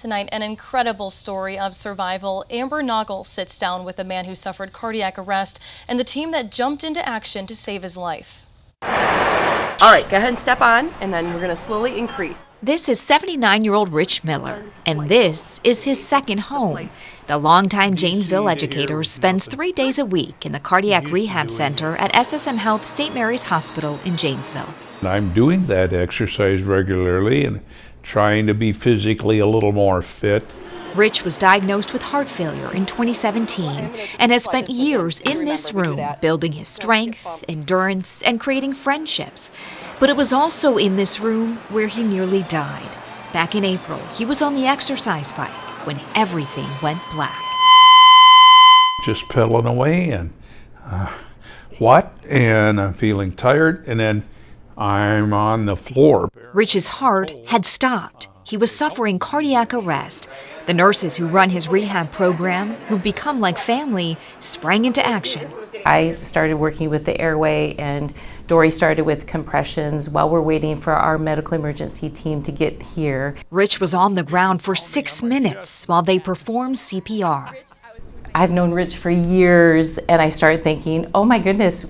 Tonight, an incredible story of survival. Amber Noggle sits down with a man who suffered cardiac arrest and the team that jumped into action to save his life. All right, go ahead and step on, and then we're going to slowly increase. This is 79-year-old Rich Miller, and this is his second home. The longtime Janesville educator spends 3 days a week in the Cardiac Rehab Center at SSM Health St. Mary's Hospital in Janesville. I'm doing that exercise regularly and trying to be physically a little more fit. Rich was diagnosed with heart failure in 2017 and has spent years in this room building his strength, endurance, and creating friendships. But it was also in this room where he nearly died. Back in April, he was on the exercise bike when everything went black. Just pedaling away and and I'm feeling tired, and then I'm on the floor. Rich's heart had stopped. He was suffering cardiac arrest. The nurses who run his rehab program, who've become like family, sprang into action. I started working with the airway, and Dory started with compressions while we're waiting for our medical emergency team to get here. Rich was on the ground for 6 minutes while they performed CPR. I've known Rich for years, and I started thinking, oh my goodness,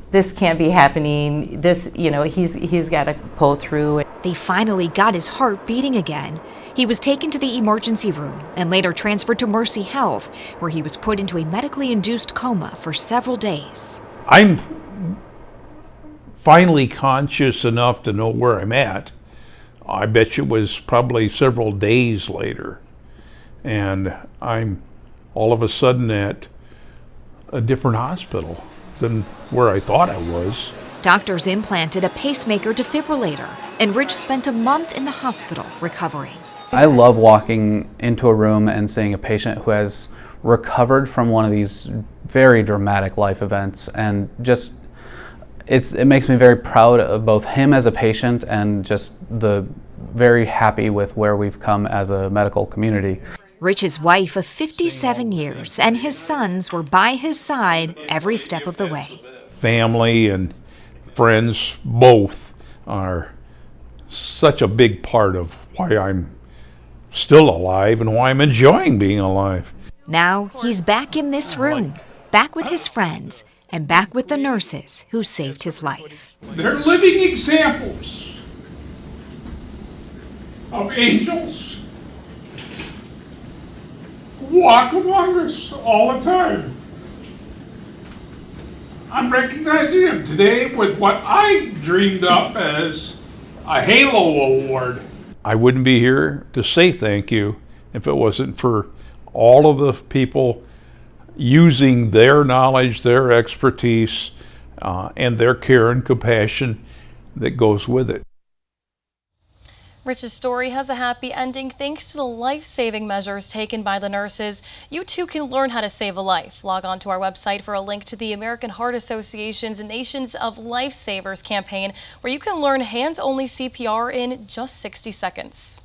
this can't be happening. This, he's got to pull through. They finally got his heart beating again. He was taken to the emergency room and later transferred to Mercy Health, where he was put into a medically induced coma for several days. I'm finally conscious enough to know where I'm at. I bet you it was probably several days later. And I'm all of a sudden at a different hospital than where I thought I was. Doctors implanted a pacemaker defibrillator, and Rich spent a month in the hospital recovering. I love walking into a room and seeing a patient who has recovered from one of these very dramatic life events, and just it makes me very proud of both him as a patient and just very happy with where we've come as a medical community. Rich's wife of 57 years and his sons were by his side every step of the way. Family and friends both are such a big part of why I'm still alive and why I'm enjoying being alive. Now he's back in this room, back with his friends, and back with the nurses who saved his life. They're living examples of angels who walk among us all the time. I'm recognizing them today with what I dreamed up as a Halo Award. I wouldn't be here to say thank you if it wasn't for all of the people using their knowledge, their expertise, and their care and compassion that goes with it. Rich's story has a happy ending thanks to the life-saving measures taken by the nurses. You too can learn how to save a life. Log on to our website for a link to the American Heart Association's Nations of Lifesavers campaign, where you can learn hands-only CPR in just 60 seconds.